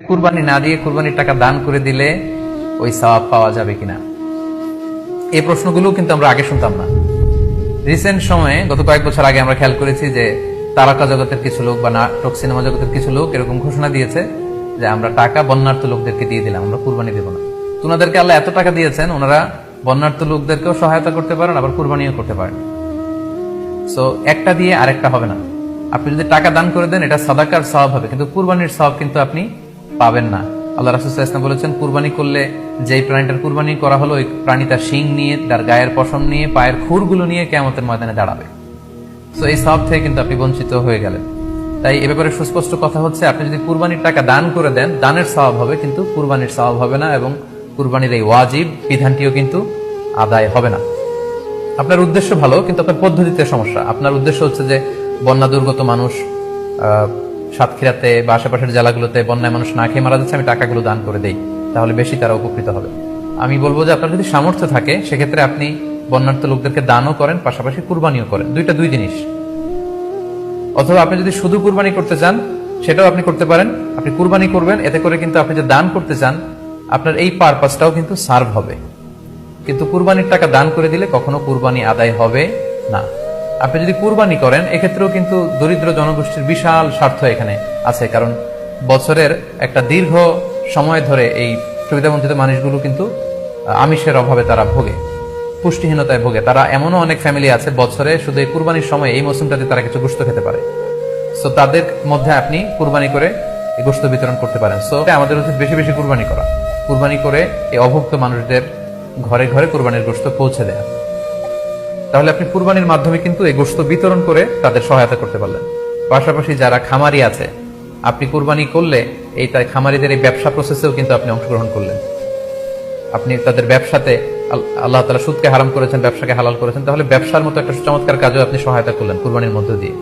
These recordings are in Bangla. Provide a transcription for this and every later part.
কুরবানি না দিয়ে কুরবানির টাকা দান করে দিলে ওই সওয়াব পাওয়া যাবে কিনা, এই প্রশ্নগুলো কিন্তু আমরা আগে শুনতাম না। রিসেন্ট সময়ে গত কয়েক বছর আগে আমরা খেয়াল করেছি যে তারকা জগতের কিছু লোক বা নাটক সিনেমা জগতের কিছু লোক এরকম ঘোষণা দিয়েছে যে আমরা টাকা বন্যার্থ লোকদেরকে দিয়ে দিলাম, আমরা কুরবানি দেব না। ওনাদেরকে আল্লাহ এত টাকা দিয়েছেন, ওনারা বন্যার্থ লোকদেরকেও সহায়তা করতে পারেন, আবার কুরবানিও করতে পারেন। সো একটা দিয়ে আরেকটা হবে না। আপনি যদি টাকা দান করে দেন এটা সাদাকার সওয়াব হবে, কিন্তু কুরবানির সওয়াব কিন্তু আপনি পাবেন না। আল্লাহ রাসূল সাল্লাল্লাহু আলাইহি ওয়াসাল্লাম বলেছেন, কুরবানি করলে যেই প্রাণীটার কুরবানি করা হলো ওই প্রাণী তার শিং নিয়ে, তার গায়ের পশম নিয়ে, পায়ের খুরগুলো নিয়ে কিয়ামতের ময়দানে দাঁড়াবে। সো এই সওয়াব থেকে কিন্তু আপনি বঞ্চিত হয়ে গেলেন। তাই এ ব্যাপারে সুস্পষ্ট কথা হচ্ছে, আপনি যদি কুরবানির টাকা দান করে দেন, দানের সওয়াব হবে, কিন্তু কুরবানির সওয়াব হবে না, এবং কুরবানির এই ওয়াজিব বিধানটিও কিন্তু আদায় হবে না। আপনার উদ্দেশ্য ভালো, কিন্তু আপনার পদ্ধতিতে সমস্যা। আপনার উদ্দেশ্য হচ্ছে যে বন্যা দুর্গত মানুষ, সাতক্ষীরাতে বা আশেপাশের জেলাগুলোতে বন্যায় মানুষ না খেয়ে মারা যাচ্ছে, আমি টাকাগুলো দান করে দেই, তাহলে বেশি তারা উপকৃত হবে। আমি বলবো যে আপনার যদি সামর্থ্য থাকে সেক্ষেত্রে আপনি বন্যার্থ লোকদেরকে দানও করেন, পাশাপাশি কুরবানিও করেন, দুইটা দুই জিনিস। অথবা আপনি যদি শুধু কুরবানি করতে চান সেটাও আপনি করতে পারেন, আপনি কুরবানি করবেন, এতে করে কিন্তু আপনি যে দান করতে চান আপনার এই পারপাসটাও কিন্তু সার্ভ হবে। কিন্তু কুরবানির টাকা দান করে দিলে কখনো কুরবানি আদায় হবে না। আপনি যদি কুরবানি করেন এক্ষেত্রেও কিন্তু দরিদ্র জনগোষ্ঠীর বিশাল স্বার্থ এখানে আছে, কারণ বছরের একটা দীর্ঘ সময় ধরে এই সুবিধাবঞ্চিত মানুষগুলো কিন্তু আমিষের অভাবে তারা ভোগে, পুষ্টিহীনতায় ভোগে। তারা এমনও অনেক ফ্যামিলি আছে বছরে শুধু এই কুরবানির সময় এই মৌসুমটাতে তারা কিছু গোশত খেতে পারে। সো তাদের মধ্যে আপনি কুরবানি করে এই গোশত বিতরণ করতে পারেন। সো আমাদের উচিত বেশি বেশি কুরবানি করা, কুরবানি করে এই অভুক্ত মানুষদের ঘরে ঘরে কুরবানির গোশত পৌঁছে দেয়া। তাহলে আপনি কুরবানির মাধ্যমে কিন্তু এই গোশত বিতরণ করে তাদের সহায়তা করতে পারলেন। পাশাপাশি যারা খামারি আছে, আপনি কুরবানি করলে এই তাই খামারিদের এই ব্যবসা প্রসেসেও কিন্তু আপনি অংশগ্রহণ করলেন। আপনি তাদের ব্যবসাতে, আল্লাহ তাআলা সুদকে হারাম করেছেন, ব্যবসাকে হালাল করেছেন, তাহলে ব্যবসার মতো একটা চমৎকার কাজও আপনি সহায়তা করলেন কুরবানির মধ্য দিয়ে।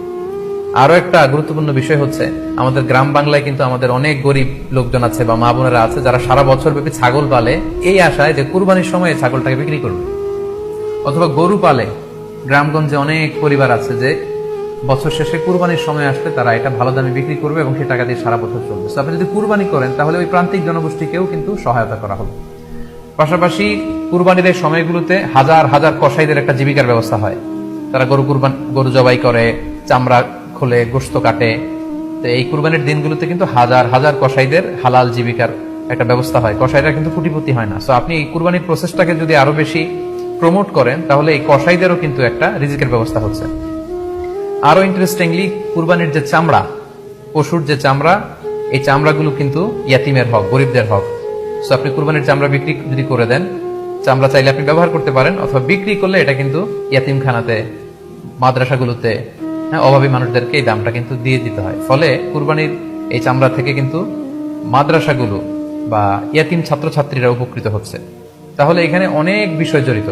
আরো একটা গুরুত্বপূর্ণ বিষয় হচ্ছে, আমাদের গ্রাম বাংলায় কিন্তু আমাদের অনেক গরিব লোকজন আছে বা মা বোনেরা আছে যারা সারা বছর ব্যাপী ছাগল পালে এই আশায় যে কুরবানির সময় ছাগলটাকে বিক্রি করবে, অথবা গরু পালে। গ্রামগঞ্জে অনেক পরিবার আছে যে বছর শেষে কুরবানির সময় আসলে তারা এটা ভালো দামে বিক্রি করবে এবং সেই টাকা দিয়ে সারা বছর চলবে। আপনি যদি কুরবানি করেন তাহলে ওই প্রান্তিক জনগোষ্ঠীকেও কিন্তু সহায়তা করা হবে। পাশাপাশি কুরবানির এই সময়গুলোতে হাজার হাজার কসাইদের একটা জীবিকার ব্যবস্থা হয়। তারা গরু জবাই করে, চামড়া খোলে, গোশত কাটে। তো এই কুরবানির দিনগুলোতে কিন্তু হাজার হাজার কসাইদের হালাল জীবিকার একটা ব্যবস্থা হয়। কসাইরা কিন্তু কোটিপতি হয় না। সো আপনি এই কুরবানির প্রসেসটাকে যদি আরো বেশি প্রমোট করেন তাহলে এই কসাইদেরও কিন্তু একটা রিজিকের ব্যবস্থা হচ্ছে। আরো ইন্টারেস্টিংলি, কুরবানির যে চামড়া, পশুর যে চামড়া, এই চামড়াগুলো কিন্তু ইয়াতিমের হক, গরিবদের হক। সো আপনি কুরবানির চামড়া বিক্রি যদি করে দেন, চামড়া চাইলে আপনি ব্যবহার করতে পারেন, অথবা বিক্রি করলে এটা কিন্তু ইয়াতিমখানাতে, মাদ্রাসাগুলোতে, অভাবী মানুষদেরকে এই দামটা কিন্তু দিয়ে দিতে হয়। ফলে কুরবানির এই চামড়া থেকে কিন্তু মাদ্রাসাগুলো বা ইয়াতিম ছাত্রছাত্রীরা উপকৃত হচ্ছে। তাহলে এখানে অনেক বিষয় জড়িত।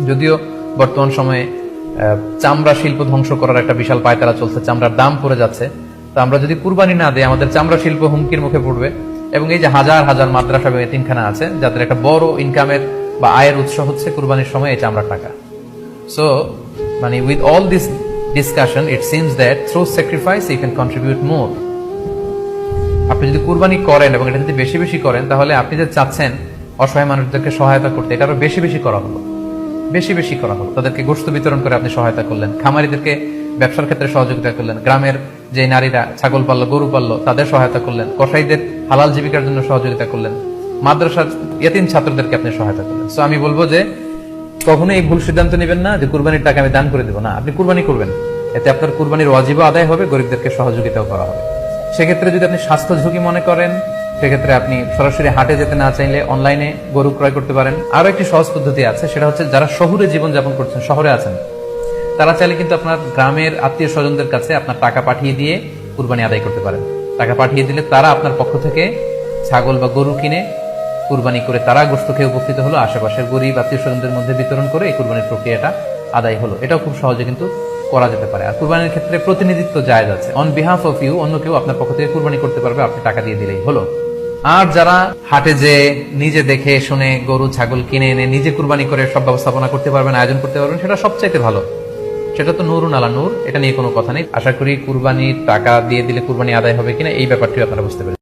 যদিও বর্তমান সময়ে চামড়া শিল্প ধ্বংস করার একটা বিশাল পায়তারা চলছে, চামড়ার দাম পড়ে যাচ্ছে। তো আমরা যদি কুরবানি না দিই আমাদের চামড়া শিল্প হুমকির মুখে পড়বে। এবং এই যে হাজার হাজার মাদ্রাসা এবং এতিমখানা আছে যাদের একটা বড় ইনকামের বা আয়ের উৎস হচ্ছে কুরবানির সময় এই চামড়ার টাকা। সো মানে with all this discussion it seems that through sacrifice you can contribute more. আপনি যদি কুরবানি করেন এবং এটা যদি বেশি বেশি করেন তাহলে আপনি যে চাচ্ছেন অসহায় মানুষদেরকে সহায়তা করতে, এটা আরো বেশি বেশি করা হলো, বেশি বেশি করা হলো। তাদেরকে গোশত বিতরণ করে আপনি সহায়তা করলেন, খামারিদেরকে ব্যবসার ক্ষেত্রে সহযোগিতা করলেন, গ্রামের যে নারীরা ছাগল পাললো, গরু পাললো তাদের সহায়তা করলেন, কসাইদের হালাল জীবিকার জন্য সহযোগিতা করলেন, মাদ্রাসার ইয়াতিম ছাত্রদেরকে আপনি সহায়তা করলেন। সো আমি বলবো যে কখনো এই ভুল সিদ্ধান্ত নেবেন না যে কুরবানির টাকা আমি দান করে দেবো না। আপনি কুরবানি করবেন, এতে আপনার কুরবানির ওয়াজিবও আদায় হবে, গরিবদেরকে সহযোগিতাও করা হবে। সেক্ষেত্রে যদি আপনি স্বাস্থ্য ঝুঁকি মনে করেন সেক্ষেত্রে আপনি সরাসরি হাটে যেতে না চাইলে অনলাইনে গরু ক্রয় করতে পারেন। আরো একটি সহজ পদ্ধতি আছে, সেটা হচ্ছে যারা শহুরে জীবনযাপন করছেন, শহরে আছেন, তারা চাইলে কিন্তু আপনার গ্রামের আত্মীয় স্বজনদের কাছে আপনার টাকা পাঠিয়ে দিয়ে কুরবানি আদায় করতে পারেন। টাকা পাঠিয়ে দিলে তারা আপনার পক্ষ থেকে ছাগল বা গরু কিনে কুরবানি করে তারা গোশত খেয়ে উপকৃত হলো, আশেপাশের গরিব আত্মীয় স্বজনদের মধ্যে বিতরণ করে এই কুরবানির প্রক্রিয়াটা আদায় হলো। এটাও খুব সহজে কিন্তু করা যেতে পারে। আর কুরবানির ক্ষেত্রে প্রতিনিধিত্ব জায়েজ আছে। অন বিহাফ অফ ইউ অন্য কেউ আপনার পক্ষ থেকে কুরবানি করতে পারবে, আপনি টাকা দিয়ে দিলেই হলো। আর যারা হাটে যে নিজে দেখে শুনে গরু ছাগল কিনে এনে নিজে কুরবানি করে সব ব্যবস্থাপনা করতে পারবেন, আয়োজন করতে পারবেন, সেটা সবচাইতে ভালো। সেটা তো নূরুন আলা নূর, এটা নিয়ে কোনো কথা নেই। আশা করি কুরবানির টাকা দিয়ে দিলে কুরবানি আদায় হবে কিনা এই ব্যাপারটিও আপনারা বুঝতে পারেন।